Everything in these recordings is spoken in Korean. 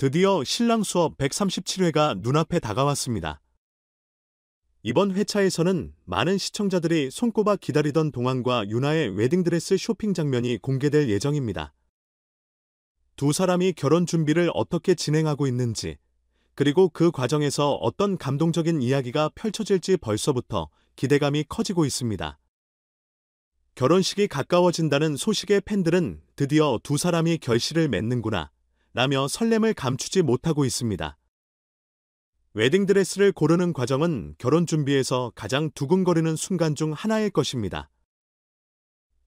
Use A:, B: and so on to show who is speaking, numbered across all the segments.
A: 드디어 신랑 수업 137회가 눈앞에 다가왔습니다. 이번 회차에서는 많은 시청자들이 손꼽아 기다리던 동안과 유나의 웨딩드레스 쇼핑 장면이 공개될 예정입니다. 두 사람이 결혼 준비를 어떻게 진행하고 있는지, 그리고 그 과정에서 어떤 감동적인 이야기가 펼쳐질지 벌써부터 기대감이 커지고 있습니다. 결혼식이 가까워진다는 소식에 팬들은 드디어 두 사람이 결실을 맺는구나 라며 설렘을 감추지 못하고 있습니다. 웨딩드레스를 고르는 과정은 결혼 준비에서 가장 두근거리는 순간 중 하나일 것입니다.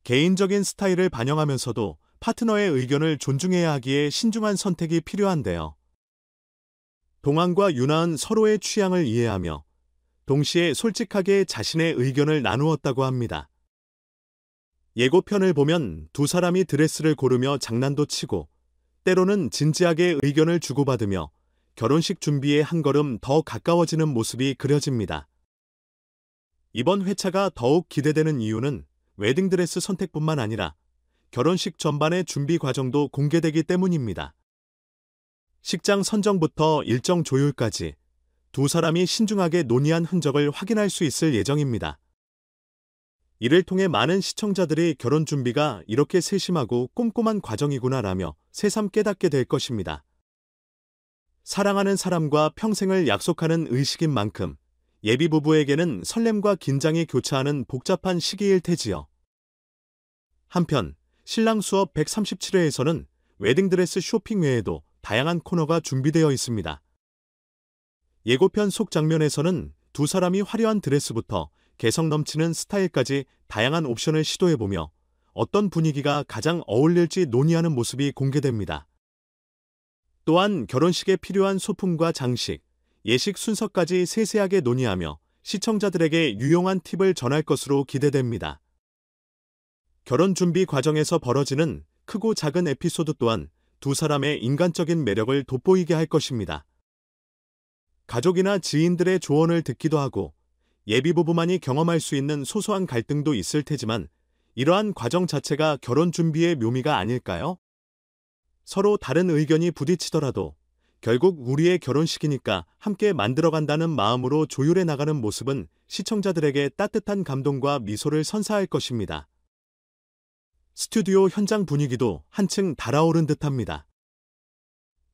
A: 개인적인 스타일을 반영하면서도 파트너의 의견을 존중해야 하기에 신중한 선택이 필요한데요. 동안과 유나는 서로의 취향을 이해하며 동시에 솔직하게 자신의 의견을 나누었다고 합니다. 예고편을 보면 두 사람이 드레스를 고르며 장난도 치고 때로는 진지하게 의견을 주고받으며 결혼식 준비에 한 걸음 더 가까워지는 모습이 그려집니다. 이번 회차가 더욱 기대되는 이유는 웨딩드레스 선택뿐만 아니라 결혼식 전반의 준비 과정도 공개되기 때문입니다. 식장 선정부터 일정 조율까지 두 사람이 신중하게 논의한 흔적을 확인할 수 있을 예정입니다. 이를 통해 많은 시청자들이 결혼 준비가 이렇게 세심하고 꼼꼼한 과정이구나라며 새삼 깨닫게 될 것입니다. 사랑하는 사람과 평생을 약속하는 의식인 만큼 예비 부부에게는 설렘과 긴장이 교차하는 복잡한 시기일 테지요. 한편 신랑 수업 137회에서는 웨딩드레스 쇼핑 외에도 다양한 코너가 준비되어 있습니다. 예고편 속 장면에서는 두 사람이 화려한 드레스부터 개성 넘치는 스타일까지 다양한 옵션을 시도해보며 어떤 분위기가 가장 어울릴지 논의하는 모습이 공개됩니다. 또한 결혼식에 필요한 소품과 장식, 예식 순서까지 세세하게 논의하며 시청자들에게 유용한 팁을 전할 것으로 기대됩니다. 결혼 준비 과정에서 벌어지는 크고 작은 에피소드 또한 두 사람의 인간적인 매력을 돋보이게 할 것입니다. 가족이나 지인들의 조언을 듣기도 하고 예비부부만이 경험할 수 있는 소소한 갈등도 있을 테지만 이러한 과정 자체가 결혼 준비의 묘미가 아닐까요? 서로 다른 의견이 부딪히더라도 결국 우리의 결혼식이니까 함께 만들어간다는 마음으로 조율해 나가는 모습은 시청자들에게 따뜻한 감동과 미소를 선사할 것입니다. 스튜디오 현장 분위기도 한층 달아오른 듯합니다.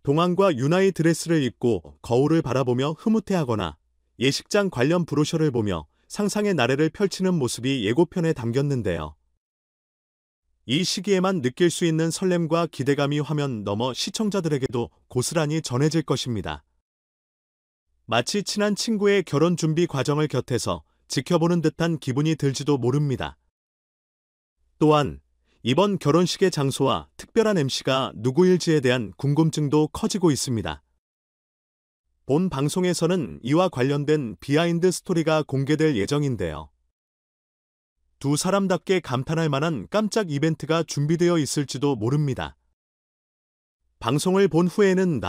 A: 동안과 유나의 드레스를 입고 거울을 바라보며 흐뭇해하거나 예식장 관련 브로셔를 보며 상상의 나래를 펼치는 모습이 예고편에 담겼는데요. 이 시기에만 느낄 수 있는 설렘과 기대감이 화면 너머 시청자들에게도 고스란히 전해질 것입니다. 마치 친한 친구의 결혼 준비 과정을 곁에서 지켜보는 듯한 기분이 들지도 모릅니다. 또한 이번 결혼식의 장소와 특별한 MC가 누구일지에 대한 궁금증도 커지고 있습니다. 본 방송에서는 이와 관련된 비하인드 스토리가 공개될 예정인데요. 두 사람답게 감탄할 만한 깜짝 이벤트가 준비되어 있을지도 모릅니다. 방송을 본 후에는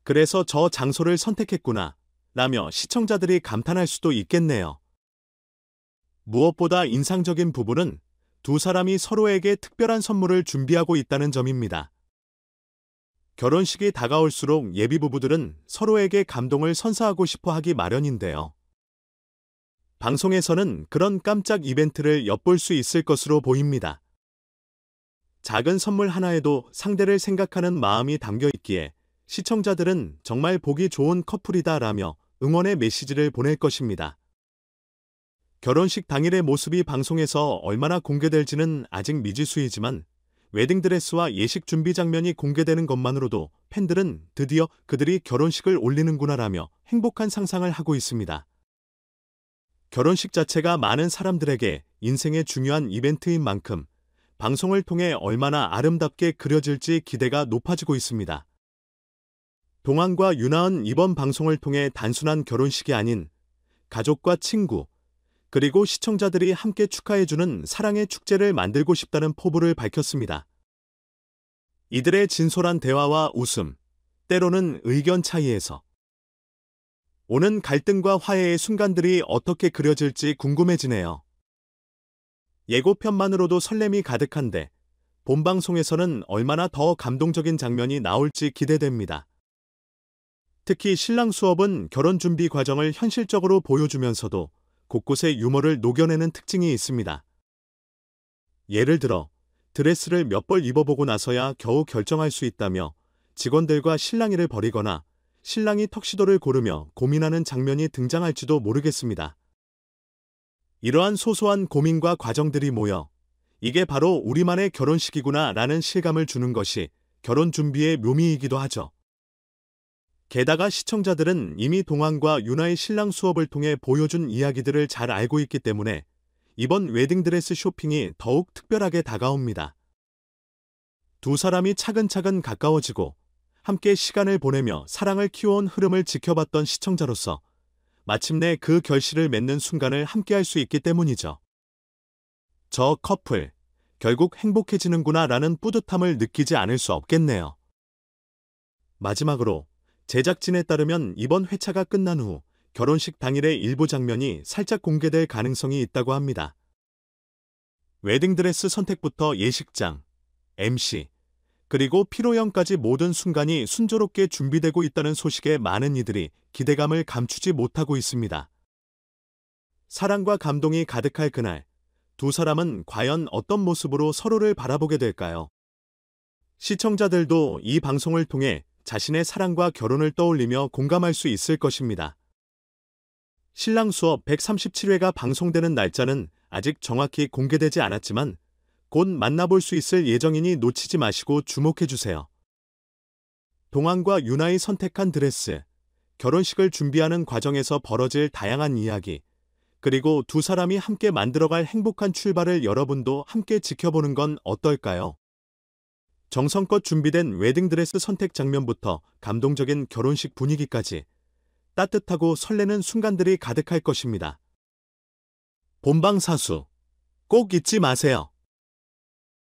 A: 그래서 저 장소를 선택했구나 라며 시청자들이 감탄할 수도 있겠네요. 무엇보다 인상적인 부분은 두 사람이 서로에게 특별한 선물을 준비하고 있다는 점입니다. 결혼식이 다가올수록 예비부부들은 서로에게 감동을 선사하고 싶어 하기 마련인데요. 방송에서는 그런 깜짝 이벤트를 엿볼 수 있을 것으로 보입니다. 작은 선물 하나에도 상대를 생각하는 마음이 담겨 있기에 시청자들은 정말 보기 좋은 커플이다라며 응원의 메시지를 보낼 것입니다. 결혼식 당일의 모습이 방송에서 얼마나 공개될지는 아직 미지수이지만 웨딩드레스와 예식 준비 장면이 공개되는 것만으로도 팬들은 드디어 그들이 결혼식을 올리는구나라며 행복한 상상을 하고 있습니다. 결혼식 자체가 많은 사람들에게 인생의 중요한 이벤트인 만큼 방송을 통해 얼마나 아름답게 그려질지 기대가 높아지고 있습니다. 동안과 유나는 이번 방송을 통해 단순한 결혼식이 아닌 가족과 친구, 그리고 시청자들이 함께 축하해주는 사랑의 축제를 만들고 싶다는 포부를 밝혔습니다. 이들의 진솔한 대화와 웃음, 때로는 의견 차이에서 오는 갈등과 화해의 순간들이 어떻게 그려질지 궁금해지네요. 예고편만으로도 설렘이 가득한데 본방송에서는 얼마나 더 감동적인 장면이 나올지 기대됩니다. 특히 신랑 수업은 결혼 준비 과정을 현실적으로 보여주면서도 곳곳에 유머를 녹여내는 특징이 있습니다. 예를 들어 드레스를 몇 벌 입어보고 나서야 겨우 결정할 수 있다며 직원들과 실랑이를 벌이거나 신랑이 턱시도를 고르며 고민하는 장면이 등장할지도 모르겠습니다. 이러한 소소한 고민과 과정들이 모여 이게 바로 우리만의 결혼식이구나 라는 실감을 주는 것이 결혼 준비의 묘미이기도 하죠. 게다가 시청자들은 이미 동안과 윤아의 신랑 수업을 통해 보여준 이야기들을 잘 알고 있기 때문에 이번 웨딩드레스 쇼핑이 더욱 특별하게 다가옵니다. 두 사람이 차근차근 가까워지고 함께 시간을 보내며 사랑을 키워온 흐름을 지켜봤던 시청자로서 마침내 그 결실을 맺는 순간을 함께할 수 있기 때문이죠. 저 커플, 결국 행복해지는구나 라는 뿌듯함을 느끼지 않을 수 없겠네요. 마지막으로 제작진에 따르면 이번 회차가 끝난 후 결혼식 당일의 일부 장면이 살짝 공개될 가능성이 있다고 합니다. 웨딩드레스 선택부터 예식장, MC, 그리고 피로연까지 모든 순간이 순조롭게 준비되고 있다는 소식에 많은 이들이 기대감을 감추지 못하고 있습니다. 사랑과 감동이 가득할 그날, 두 사람은 과연 어떤 모습으로 서로를 바라보게 될까요? 시청자들도 이 방송을 통해 자신의 사랑과 결혼을 떠올리며 공감할 수 있을 것입니다. 신랑 수업 137회가 방송되는 날짜는 아직 정확히 공개되지 않았지만 곧 만나볼 수 있을 예정이니 놓치지 마시고 주목해주세요. 동안과 윤아이 선택한 드레스, 결혼식을 준비하는 과정에서 벌어질 다양한 이야기, 그리고 두 사람이 함께 만들어갈 행복한 출발을 여러분도 함께 지켜보는 건 어떨까요? 정성껏 준비된 웨딩드레스 선택 장면부터 감동적인 결혼식 분위기까지 따뜻하고 설레는 순간들이 가득할 것입니다. 본방사수 꼭 잊지 마세요.